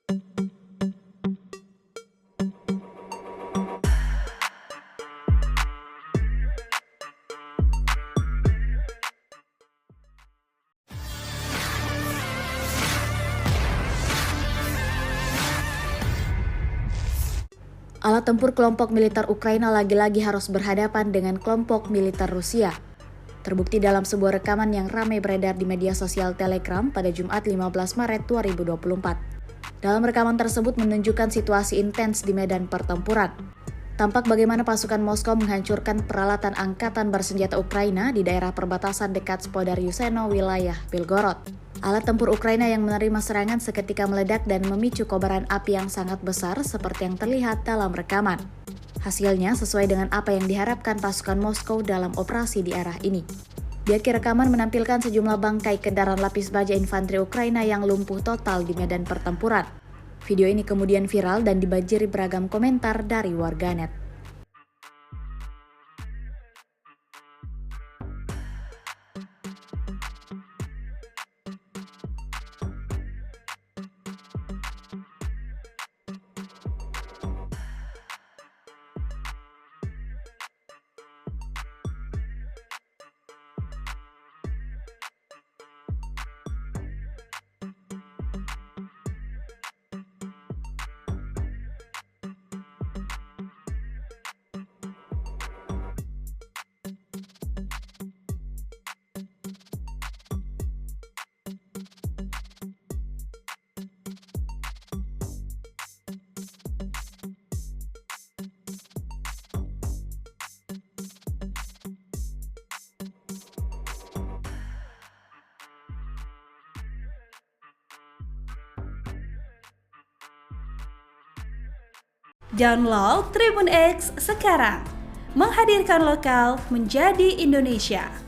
Alat tempur kelompok militer Ukraina lagi-lagi harus berhadapan dengan kelompok militer Rusia. Terbukti dalam sebuah rekaman yang ramai beredar di media sosial Telegram pada Jumat 15 Maret 2024. Dalam rekaman tersebut menunjukkan situasi intens di medan pertempuran. Tampak bagaimana pasukan Moskow menghancurkan peralatan angkatan bersenjata Ukraina di daerah perbatasan dekat Spodar-Yuseno, wilayah Belgorod. Alat tempur Ukraina yang menerima serangan seketika meledak dan memicu kobaran api yang sangat besar seperti yang terlihat dalam rekaman. Hasilnya sesuai dengan apa yang diharapkan pasukan Moskow dalam operasi di arah ini. Di akhir rekaman menampilkan sejumlah bangkai kendaraan lapis baja infanteri Ukraina yang lumpuh total di medan pertempuran. Video ini kemudian viral dan dibanjiri beragam komentar dari warganet. Download Tribun X sekarang, menghadirkan lokal menjadi Indonesia.